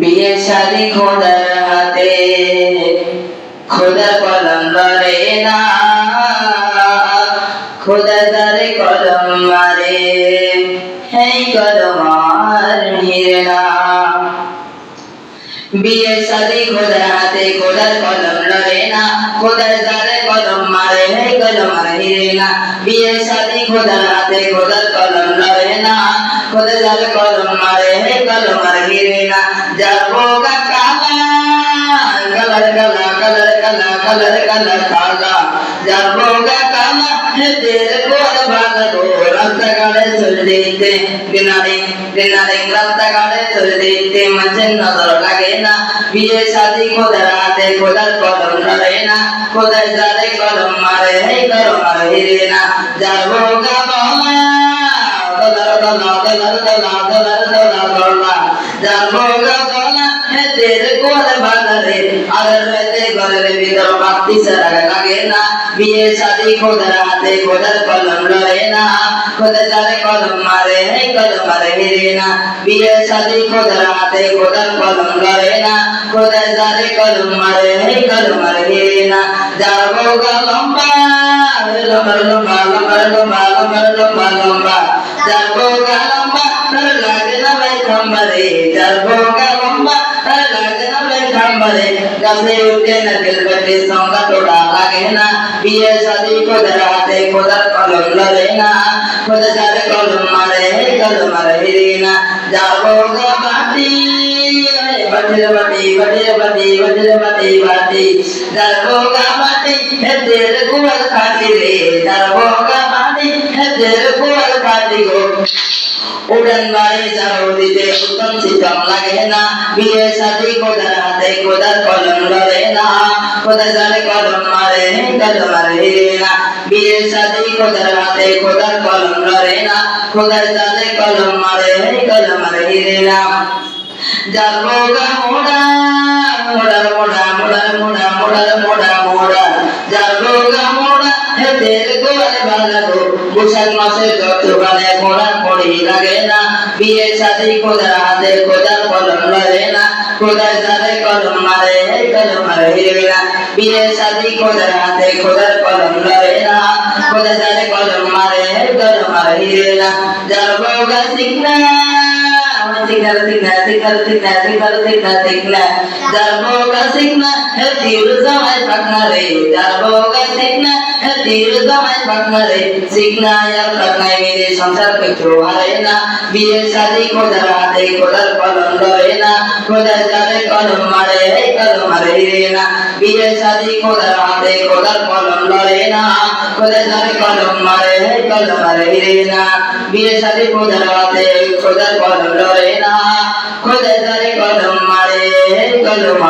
বিয়ে শাদী খোদার হাতে, খোদার কলম লড়ে না, খোদা তারে কলম মারে, হেই কলম আর হিরে না। বিয়ে শাদী খোদার হাতে, খোদার কলম লড়ে না, খোদার তারে কলম মারে, হেই কলম আর হিরে না। বিয়ে শাদী খোদার হাতে, খোদার কলম লড়ে না, খোদা তারে কলম মারে, হেই কলম আর হিরে না। যাবো গা কালা কালার কালা কালার কালা কালার কালা কালা, যাবো গা কালা হেদের কোর ভালো গো। রাস্তাঘাটে চলে দিতে দিনারে দিনারে, রাস্তাঘাটে চলে দিতে মানুষের নজর লাগে না। বিয়ে শাদী খোদার হাতে, খোদার কলম লড়ে না, খোদার যারে কলম মারে, হেই কলম আর হিরে না। যাবো গা বলা দলার দলা দলার দলা দলার দলা দলা, যাবো গা বলা হেদের কোর ভালো রে। আগের রাতে ঘরের ভিতর বাতি ছাড়া লাগে না। বিয়ে শাদী খোদার হাতে, খোদার কলম লড়ে না, খোদা যারে কলম মারে, হেই কলম আর হিরে না। বিয়ে শাদী খোদার হাতে, খোদার কলম লড়ে না, খোদা যারে কলম মারে, হেই কলম আর হিরে না। যাবো গা লম্বা লম্বা লম্বা লম্বা লম্বা লম্বা লম্বা লম্বা, যাবো গা লম্বা তার লাগে না ভাই খাম্বারে, যাবো গা লম্বা তার লাগে না ভাই খাম্বারে। গাছে উঠে না দিল বেটে সঙ্গা তোড়া লাগে না। বিয়ে শাদী খোদার হাতে, খোদার কলম লড়ে না, খোদা যারে কলম মারে, হেই কলম আর হিরে না। যাবো গা বাটি বাটির বাটি বাটির বাটি বাটির বাটি বাটি, যাবো গা বাটি হেদের কুয়াল খাটি রে, যাবো গা বাটি হেদের কুয়াল খাটি গো। উড়ান বাড়ি যাও দিতে উত্তম শীতম লাগে না। বিয়ে শাদী খোদার হাতে, খোদার কলম লড়ে না, খোদা যারে কলম মারে, হেই কলম আর হিরে না। বিয়ে শাদী খোদার হাতে, খোদার কলম লড়ে না, খোদা যারে কলম মারে, হেই কলম আর হিরে না। যাবো গা মোড়া মোড়া মোড়া মোড়া মোড়া মোড়া মোড়া মোড়া, যাবো গা মোড়া হেদের গোয়াল ভালো গো। বৈশাখ মাসে যত গানে মোড়া পড়ি লাগে না। বিয়ে শাদী খোদার হাতে, খোদার কলম লড়ে না, খোদা যারে কলম মারে, হেই কলম আর হিরে না। বিয়ে শাদী খোদার হাতে, খোদার কলম লড়ে না, খোদা যারে কলম মারে, হেই কলম আর হিরে না। যাবো গা সিকনা সিকনা সিকনা সিকনা সিকনা সিকনা সিকনা সিকনা, যাবো গা সিকনা হেতির জামাই পাকনা রে, যাবো গা সিকনা হেতির জামাই পাকনা রে। সিকনা আর পাকনাই মিলে সংসার কিছু হারে না। বিয়ে শাদী খোদার হাতে, খোদার কলম লড়ে না, খোদা যারে কলম মারে, হেই কলম আর হিরে না। বিয়ে শাদী খোদার হাতে, খোদার কলম লড়ে না, খোদা যারে কলম মারে, হেই কলম আর হিরে না। বিয়ে শাদী খোদার হাতে, খোদার কলম লড়ে না, খোদা যারে কলম মারে, হেই কলম